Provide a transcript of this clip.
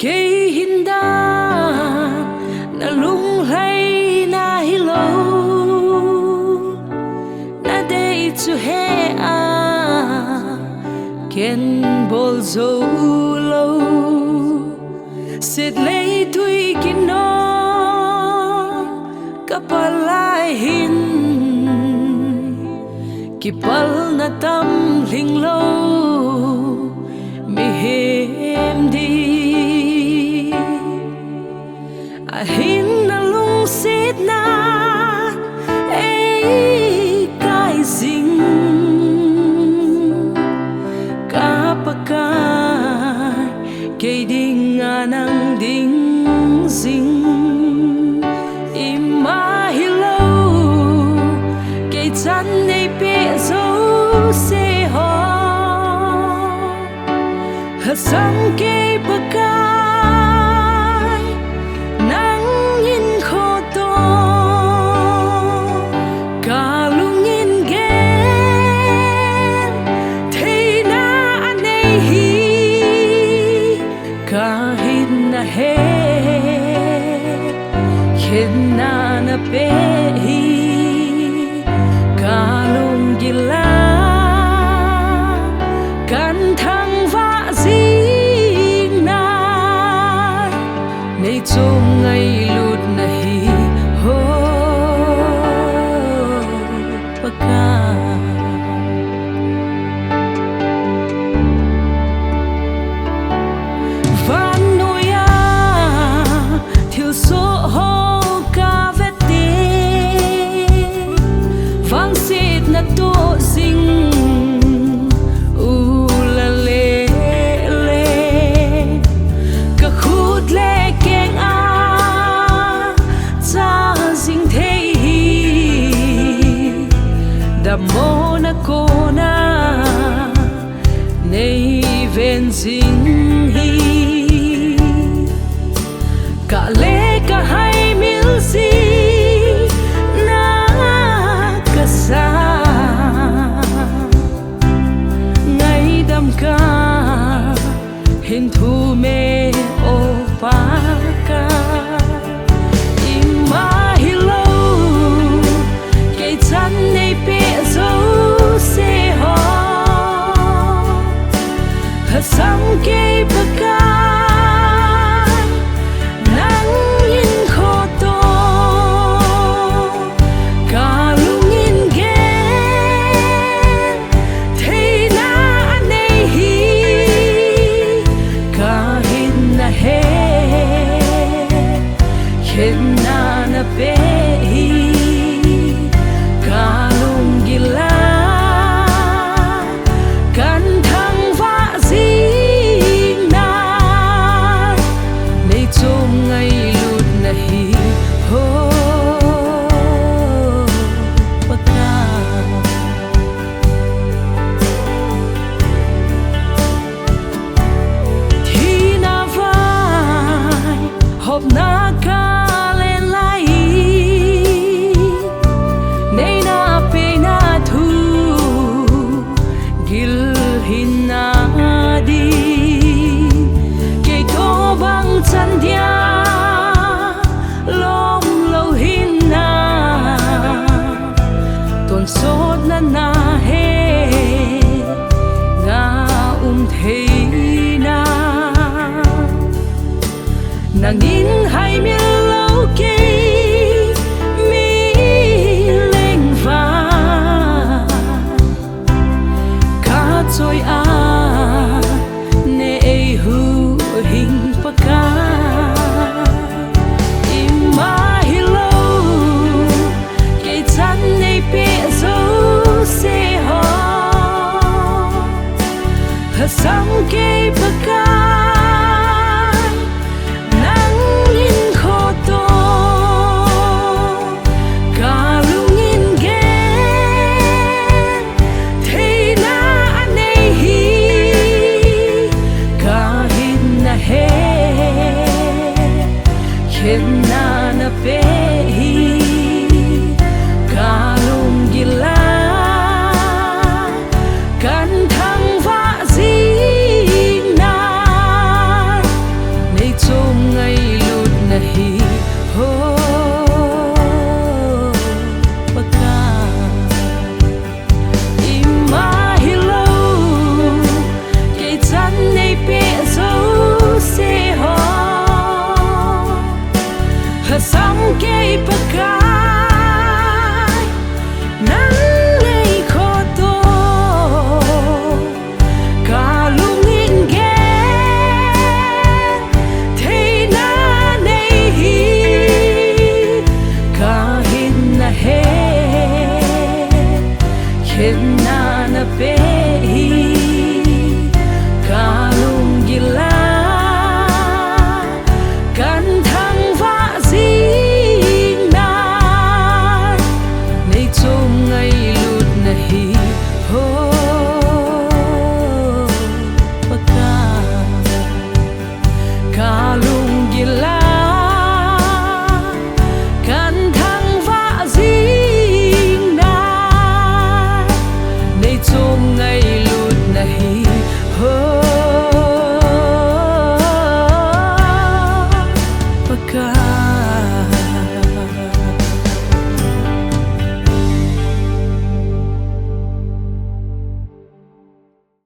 cây hin đa na lung hay na hi lâu na đây chu he ken bol zo lâu sit lấy thui kin no kapalai hin kipal na tam ling lâu mi hem đi a hin na lung sit na ei kai zing ka pa kai cây ding anang ding zing ima hi lâu cây chan nei pe zo se ho ha sam cây pa kai nang in kho to ka lung in gen thei na anei hi ka hin na he hin na pe hi ka lung gila kan thang va zing na Neichom Ngailut na hi ho paka van noya thil so ho ka vete vang sit na to sing Mona kona nei ven zing hi ka le ka hai mil si na ka sa ngai dam ka hin thu me o pa ka ima hi lo cây chan nei pe sam cây pa kai nang in kho to ka lung in gen thei na nei hi ka hin na he hin na pe hi ka lung gila hop na ka len lai nei na pe na thu gil hin na di ke to bang chan dia lom lo hin na ton sot na he nga thei na nang in hai mi lâu kê mi leng va ka choi a ne hu hình pa ka ima hi lâu ke chan nei pe zo se ho ha sam ke pa ka